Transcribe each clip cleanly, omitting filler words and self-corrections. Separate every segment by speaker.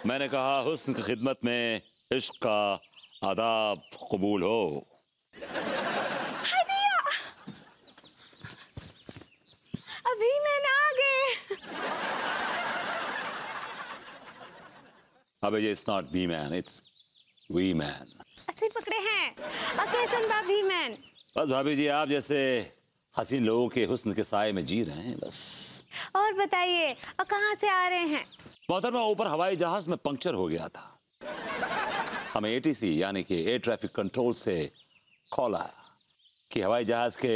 Speaker 1: मैंने कहा हुस्न की खिदमत में इश्क का आदाब कबूल हो।
Speaker 2: अभी मैं ना आ गए।
Speaker 1: अबे ये it's not B man, it's V man.
Speaker 2: ऐसे पकड़े हैं कैसन बा भी मैन।
Speaker 1: बस भाभी जी आप जैसे हसीन लोगों के हुस्न के साए में जी रहे हैं बस।
Speaker 2: और बताइए और कहाँ से आ रहे हैं?
Speaker 1: मोहतरमा ऊपर हवाई जहाज में पंक्चर हो गया था। हमें एटीसी यानी कि एयर ट्रैफिक कंट्रोल से कॉल आया कि हवाई जहाज के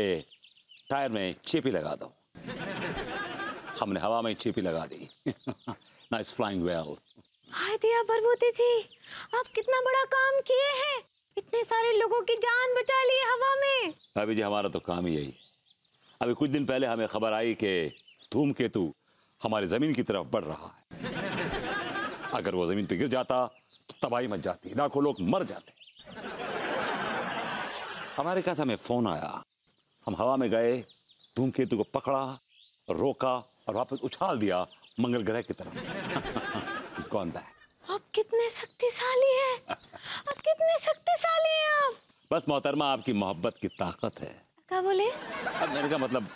Speaker 1: टायर में चेपी लगा दो। हमने हवा में चेपी लगा दी। Nice flying well.
Speaker 2: हाय दिया भरभूति जी, आप कितना बड़ा काम किए हैं, इतने सारे लोगों की जान बचा ली हवा में।
Speaker 1: अभी जी हमारा तो काम ही यही है। अभी कुछ दिन पहले हमें खबर आई कि धूमकेतु हमारी जमीन की तरफ बढ़ रहा है। अगर वो जमीन पे गिर जाता तो तबाही मच जाती, लाखों लोग मर जाते। हमारे पास हमें फोन आया, हम हवा में गए, धूमकेतु को पकड़ा, रोका और वापस उछाल दिया मंगल ग्रह की तरफ। It's gone back.
Speaker 2: आप कितने शक्तिशाली हैं, आप कितने शक्तिशाली हैं आप।
Speaker 1: बस मोहतरमा आपकी मोहब्बत की ताकत है।
Speaker 2: क्या बोले?
Speaker 1: अब मेरे का मतलब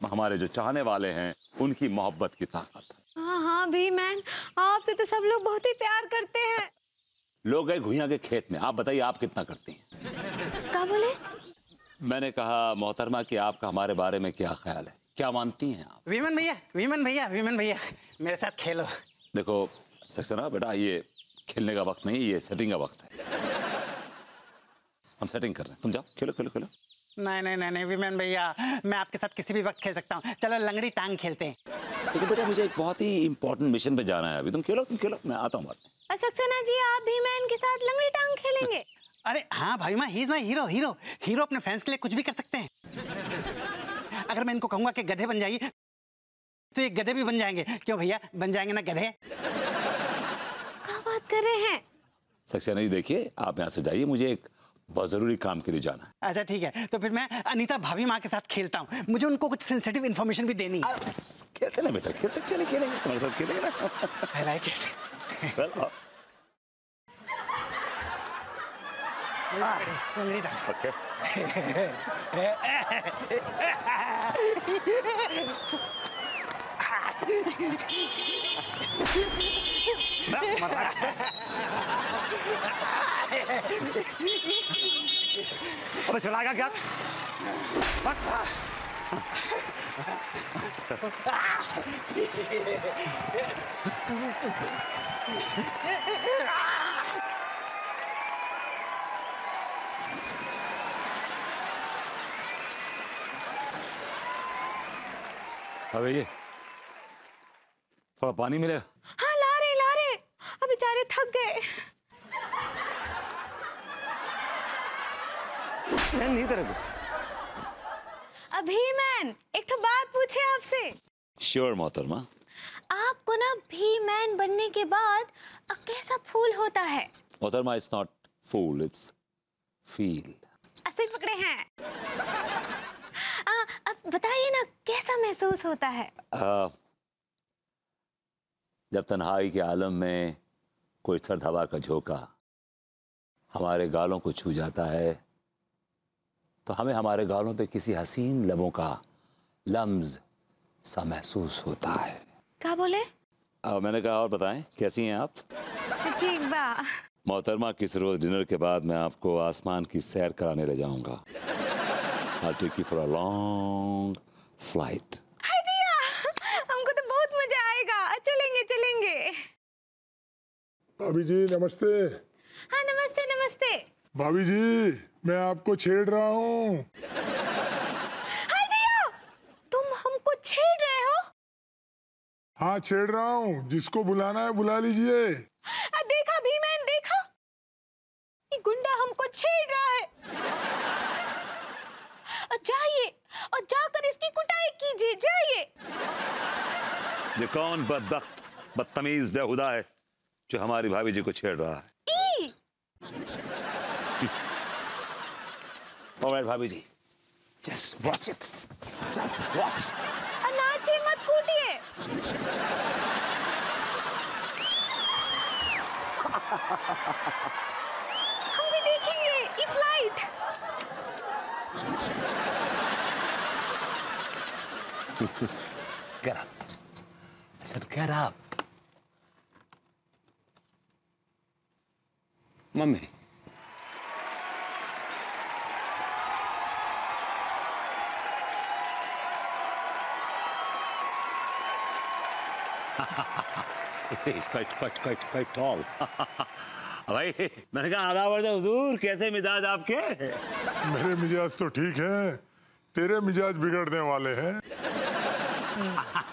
Speaker 1: हमारे जो चाहने वाले हैं उनकी मोहब्बत की ताकत।
Speaker 2: हाँ हाँ भी मैन, आपसे तो सब लोग बहुत ही प्यार करते हैं।
Speaker 1: लोग गए घुइयां के खेत में, आप बताइए आप कितना करती हैं?
Speaker 2: क्या बोले?
Speaker 1: मैंने कहा मोहतरमा कि आपका हमारे बारे में क्या ख्याल है, क्या मानती हैं आप?
Speaker 3: विमन भैया, विमन भैया, विमन भैया, मेरे साथ खेलो।
Speaker 1: देखो सक्सेना बेटा, ये खेलने का वक्त नहीं, ये सेटिंग का वक्त है। हम सेटिंग कर रहे हैं, तुम जाओ खेलो खेलो खेलो।
Speaker 3: नहीं नहीं नहीं नहीं विमन भैया, मैं आपके साथ किसी भी वक्त खेल सकता हूँ। चलो लंगड़ी टांग खेलते हैं।
Speaker 1: देखो बेटा मुझे एक बहुत ही इंपॉर्टेंट मिशन पे जाना है अभी। तुम खेलो मैं आता हूँ बाद में।
Speaker 2: सक्सेना जी आप भी मैन के साथ लंगड़ी टांग खेलेंगे?
Speaker 3: अरे हाँ भाई, माँ he is my hero. Hero hero अपने फैंस के लिए कुछ भी कर सकते हैं। अगर मैं इनको कहूंगा कि गधे बन जाइए तो ये गधे भी बन जाएंगे। क्यों भैया, बन जाएंगे ना गधे।
Speaker 2: क्या बात कर रहे हैं?
Speaker 1: सक्सेना जी देखिए आप यहाँ से जाइए, मुझे एक बहुत जरूरी काम के लिए जाना है।
Speaker 3: अच्छा ठीक है, तो फिर मैं अनीता भाभी माँ के साथ खेलता हूँ। मुझे उनको कुछ सेंसिटिव इन्फॉर्मेशन भी देनी है।
Speaker 1: खेलते ना बेटा, खेलेंगे तुम्हारे साथ खेलेंगे ना।
Speaker 3: I like it. लंगड़ी टांग।
Speaker 1: Okay.
Speaker 3: अबे चलाएगा क्या?
Speaker 1: अबे ये थोड़ा पानी मिलेगा?
Speaker 2: हाँ ला रहे, अब बेचारे थक गए।
Speaker 1: नहीं तेरे को।
Speaker 2: अभी मैन एक तो बात पूछे आपसे।
Speaker 1: श्योर मोहतरमा।
Speaker 2: आपको ना भी मैन बनने के बाद कैसा फूल होता है?
Speaker 1: मोहतरमा it's not fool, it's feel.
Speaker 2: ऐसे पकड़े हैं। अब बताइए ना कैसा महसूस होता है?
Speaker 1: जब तन्हाई के आलम में कोई सर्द हवा का झोंका हमारे गालों को छू जाता है तो हमें हमारे गालों पे किसी हसीन लबों का लम्ज़ सा महसूस होता है।
Speaker 2: क्या बोले?
Speaker 1: मैंने कहा और बताएं कैसी हैं आप?
Speaker 2: ठीक बा।
Speaker 1: मोहतरमा किस रोज डिनर के बाद मैं आपको आसमान की सैर कराने ले जाऊंगा। I'll take you for a long flight.
Speaker 2: हाय दिया, हमको तो बहुत मजा आएगा। चलेंगे।
Speaker 4: भाभी जी नमस्ते।
Speaker 2: हाँ नमस्ते।
Speaker 4: भाभी जी मैं आपको छेड़ रहा हूँ।
Speaker 2: हाय दिया, तुम हमको छेड़ रहे हो?
Speaker 4: हाँ छेड़ रहा हूँ, जिसको बुलाना है बुला लीजिए।
Speaker 2: देखा भी मैंने देखा, ये गुंडा हमको छेड़ रहा है। जाइए और जाकर इसकी कुटाई कीजिए, जाइए।
Speaker 1: ये कौन बदतमीज बेहुदा है जो हमारी भाभी जी को छेड़ रहा है? Alright, भाभी जी, just watch it, just watch.
Speaker 2: नाचे मत कूटिए। हम भी देखेंगे ये flight.
Speaker 1: Get up. I said get up. Mummy He's quite tall. भाई मैंने कहा आधा वर्ष हुजूर, कैसे मिजाज आपके?
Speaker 4: मेरे मिजाज तो ठीक है, तेरे मिजाज बिगड़ने वाले हैं।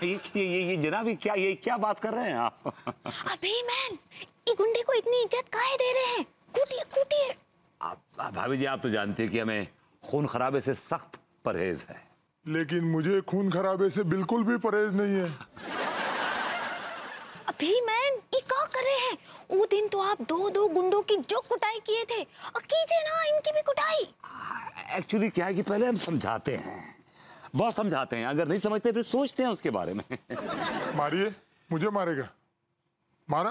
Speaker 1: ये जनाब ये क्या बात कर रहे हैं आप?
Speaker 2: अभी मैन, ये गुंडे को इतनी इज्जत काहे दे रहे हैं? कूटिए कूटिए।
Speaker 1: भाभी जी आप तो जानती है कि हमें खून खराबे से सख्त परहेज है।
Speaker 4: लेकिन मुझे खून खराबे से बिल्कुल भी परहेज नहीं है।
Speaker 2: अभी मैन, ये क्या कर रहे हैं? वो दिन तो आप दो गुंडों की जो कुटाई किए थे, और कीजिए ना इनकी भी कुटाई।
Speaker 1: एक्चुअली क्या है कि पहले हम समझाते हैं, बहुत समझाते हैं, अगर नहीं समझते फिर सोचते हैं उसके बारे में।
Speaker 4: मारिए, मुझे मारेगा? मारा?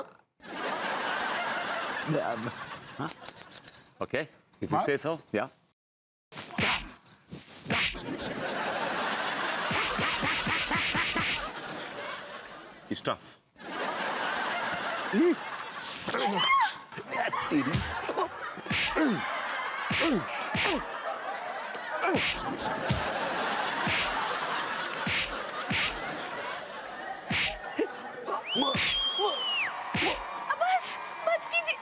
Speaker 1: Okay, if you say so, yeah. It's tough.
Speaker 2: बस कीजिए।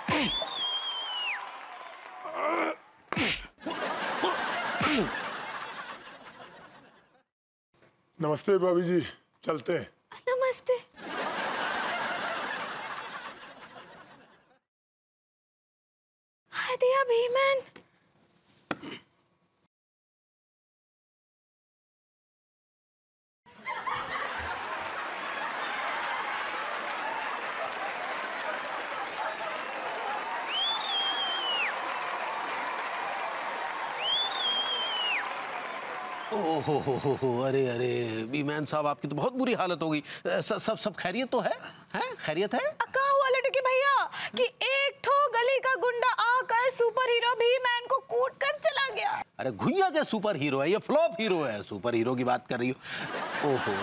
Speaker 4: नमस्ते भाभी जी, चलते हैं।
Speaker 2: नमस्ते। हाय दिया भीमन।
Speaker 5: ओहो, अरे अरे बीमैन साहब, आपकी तो बहुत बुरी हालत हो गई। सब खैरियत तो है? हैं? खैरियत है?
Speaker 2: अक्का हुआ लटके भैया कि एक ठो गली का गुंडा आकर सुपर हीरो भीमैन को कूट कर चला गया।
Speaker 5: अरे घुइया क्या सुपर हीरो है, ये फ्लॉप हीरो है। सुपर हीरो की बात कर रही हो? ओहो,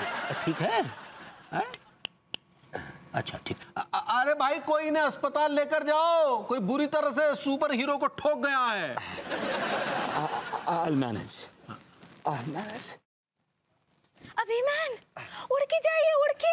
Speaker 5: ठीक है, हैं? अच्छा ठीक। अरे भाई कोई ने अस्पताल लेकर जाओ, कोई बुरी तरह से सुपर हीरो को ठोक गया है।
Speaker 1: I'll manage.
Speaker 2: अभिमान, उड़ के जाइए, उड़ के।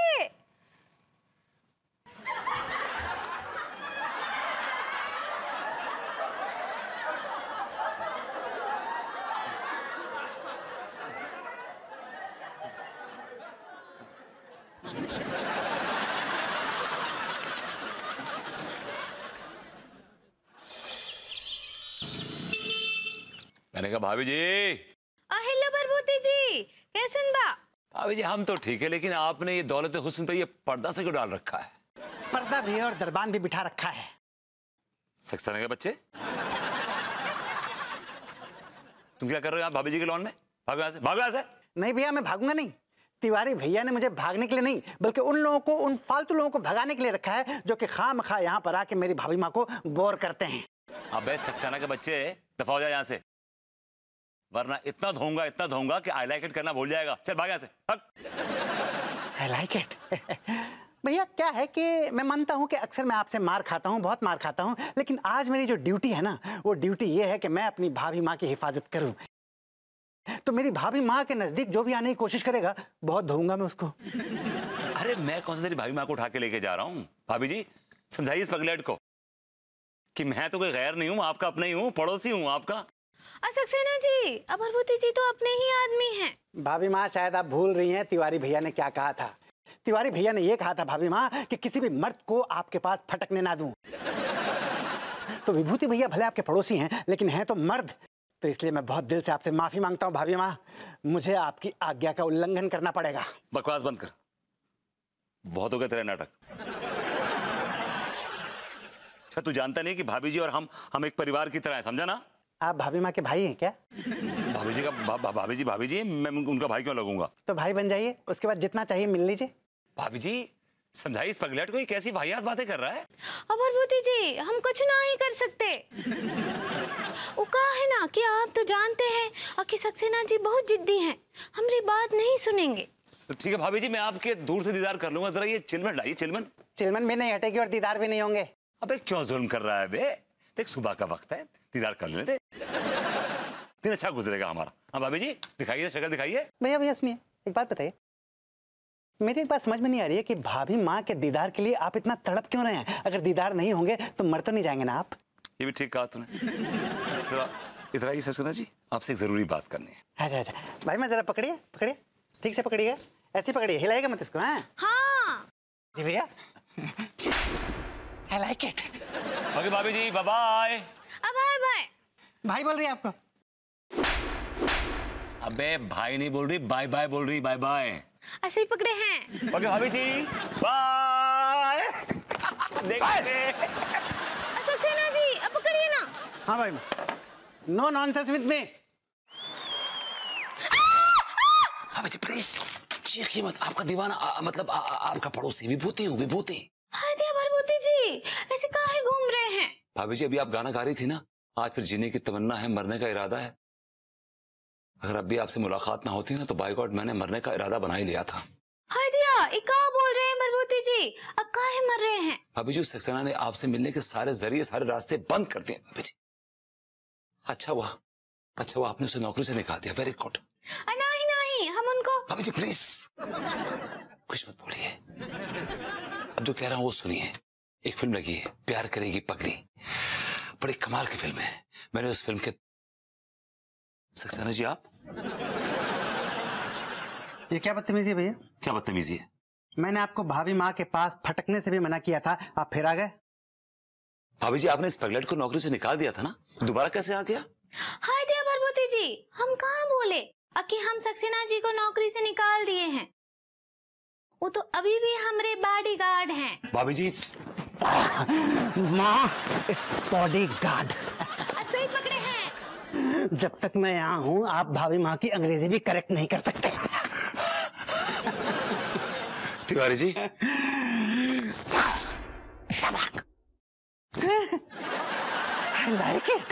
Speaker 1: मैंने कहा भाभी जी।
Speaker 2: हेलो प्रभुति जी, कैसन बा?
Speaker 1: भाभी जी हम तो ठीक है, लेकिन आपने ये दौलत हुस्न पे ये पर्दा से क्यों डाल रखा है?
Speaker 3: पर्दा भी और दरबान भी बिठा रखा है।
Speaker 1: सक्सेना के बच्चे, तुम क्या कर रहे हो यहाँ भाभी जी के लॉन में? भागो यहाँ से, भागो यहाँ से।
Speaker 3: नहीं भैया, मैं भागूंगा नहीं। तिवारी भैया ने मुझे भागने के लिए नहीं, बल्कि उन लोगों को, उन फालतू लोगों को भगाने के लिए रखा है जो कि खामखा यहाँ पर आके मेरी भाभी माँ को बोर करते हैं।
Speaker 1: अबे सक्सेना के बच्चे, दफा हो जाए यहाँ से, वरना इतना धोऊंगा कि आई लाइक इट करना भूल जाएगा। चल भाग यहाँ से, भाग।
Speaker 3: I like it. भैया क्या है कि मैं मानता हूँ कि अक्सर मैं आपसे मार खाता हूँ, बहुत मार खाता हूँ, लेकिन आज मेरी जो ड्यूटी है ना, वो ड्यूटी ये है कि मैं अपनी भाभी माँ की हिफाजत करूँ। तो मेरी भाभी माँ के नजदीक जो भी आने की कोशिश करेगा, बहुत धोऊंगा मैं उसको।
Speaker 1: अरे मैं कौन सा तेरी भाभी माँ को उठा के लेके जा रहा हूँ? भाभी जी समझाइए इस पगलेट को कि मैं तो कोई गैर नहीं हूँ, आपका अपना ही हूँ, पड़ोसी हूँ आपका।
Speaker 2: सक्सेना जी, अभरभूति जी तो अपने ही आदमी हैं।
Speaker 3: भाभी माँ शायद आप भूल रही हैं तिवारी भैया ने क्या कहा था। तिवारी भैया ने ये कहा था भाभी माँ कि किसी भी मर्द को आपके पास फटकने ना दूं। तो विभूति भैया भले आपके पड़ोसी हैं, लेकिन हैं तो मर्द। तो इसलिए मैं बहुत दिल से आपसे माफी मांगता हूँ भाभी माँ, मुझे आपकी आज्ञा का उल्लंघन करना पड़ेगा।
Speaker 1: बकवास बंद कर, बहुत हो गया तेरा नाटक। अच्छा तू जानता नहीं कि भाभी जी और हम एक परिवार की तरह हैं, समझा ना?
Speaker 3: आप भाभी माँ के भाई हैं क्या?
Speaker 1: भाभी जी मैं उनका भाई क्यों लगूंगा?
Speaker 3: तो भाई बन जाइए, उसके बाद जितना चाहिए मिल लीजिए।
Speaker 1: भाभी जी समझाइए इस पगलेट को, ये कैसी वाहियात बातें कर रहा है?
Speaker 2: अभरभूति जी, कुछ ना ही कर सकते। वो कहा है ना कि आप तो जानते हैं कि सक्सेना जी बहुत जिद्दी हैं, हमारी बात नहीं सुनेंगे।
Speaker 1: तो ठीक है भाभी जी, मैं आपके दूर से दीदार कर लूंगा। जरा ये चिलमन लाइए, चिलमन।
Speaker 3: चिलमन भी नहीं हटेगी और दीदार भी नहीं होंगे।
Speaker 1: अबे क्यों जुल्म कर रहा है बे? देख सुबह का वक्त है, दीदार कर लेते, दिन अच्छा गुजरेगा हमारा। हाँ भाभी जी, दिखाइए शक्ल दिखाइए।
Speaker 3: भैया भैया सुनिए, एक बात बताइए, मेरी एक बात समझ में नहीं आ रही है कि भाभी माँ के दीदार के लिए आप इतना तड़प क्यों रहे हैं? अगर दीदार नहीं होंगे तो मर तो नहीं जाएंगे ना आप?
Speaker 1: ये भी ठीक कहा तूने। जरा इधर आइए सक्सेना जी, आपसे एक जरूरी बात करनी है।
Speaker 3: अच्छा अच्छा भाई, मैं जरा पकड़िए पकड़िए, ठीक से पकड़िएगा, ऐसे पकड़िए, हिलाएगा मत इसको। हाँ
Speaker 2: हाँ
Speaker 3: जी भैया, आई लाइक इट।
Speaker 1: ओके भाभी जी, बाय बाय।
Speaker 2: अब बाय बाय।
Speaker 3: भाई बोल रही है आपको?
Speaker 1: अबे भाई नहीं बोल रही, बाय बाय बोल रही, बाय बाय।
Speaker 2: ऐसे ही पकड़े हैं।
Speaker 1: ओके भाभी जी, बाय। देखिए
Speaker 2: सक्सेना जी अब पकड़िए ना।
Speaker 3: हाँ भाई, नो नॉनसेंस विद मी।
Speaker 1: भाभी जी प्लीज चीखिए मत, आपका दीवाना मतलब आपका पड़ोसी विभूति हूँ, विभूति।
Speaker 2: हाय दिया भरभूति जी, ऐसे काहे घूम रहे हैं?
Speaker 1: भाभी जी अभी आप गाना गा रही थी ना, आज फिर जीने की तमन्ना है, मरने का इरादा है। अगर अभी आपसे मुलाकात ना होती ना तो बाय गॉड मैंने मरने का इरादा बना ही लिया था।
Speaker 2: हाय दिया, ये क्या बोल रहे हैं भरभूति जी? अब काहे मर रहे हैं?
Speaker 1: भाभी जी सक्सेना ने आपसे मिलने के सारे जरिए, सारे रास्ते बंद कर दिए भाभी जी। अच्छा हुआ आपने उसे नौकरी से निकाल दिया, वेरी गुड।
Speaker 2: नहीं, हम उनको।
Speaker 1: भाभी जी प्लीज कुछ मत बोलिए, अब जो कह रहा हूं वो सुनिए। एक फिल्म लगी है, प्यार करेगी पगली, बड़ी कमाल की फिल्म है। मैंने उस फिल्म के सक्सेना जी आप
Speaker 3: ये क्या बदतमीजी है भैया?
Speaker 1: क्या बदतमीजी है?
Speaker 3: मैंने आपको भाभी माँ के पास फटकने से भी मना किया था, आप फिर आ गए।
Speaker 1: भाभी जी आपने इस पगलेट को नौकरी से निकाल दिया था ना, दोबारा कैसे आ गया?
Speaker 2: हाय दिया भरभूति जी, हम कहाँ बोले कि हम सक्सेना जी को नौकरी से निकाल दिए हैं? वो तो अभी भी हमारे बॉडीगार्ड हैं।
Speaker 1: भाभी जी
Speaker 3: माँ, इट्स बॉडीगार्ड।
Speaker 2: सही पकड़े हैं।
Speaker 3: जब तक मैं यहाँ हूँ आप भाभी माँ की अंग्रेजी भी करेक्ट नहीं कर सकते।
Speaker 1: Tiwari ji
Speaker 3: I like it.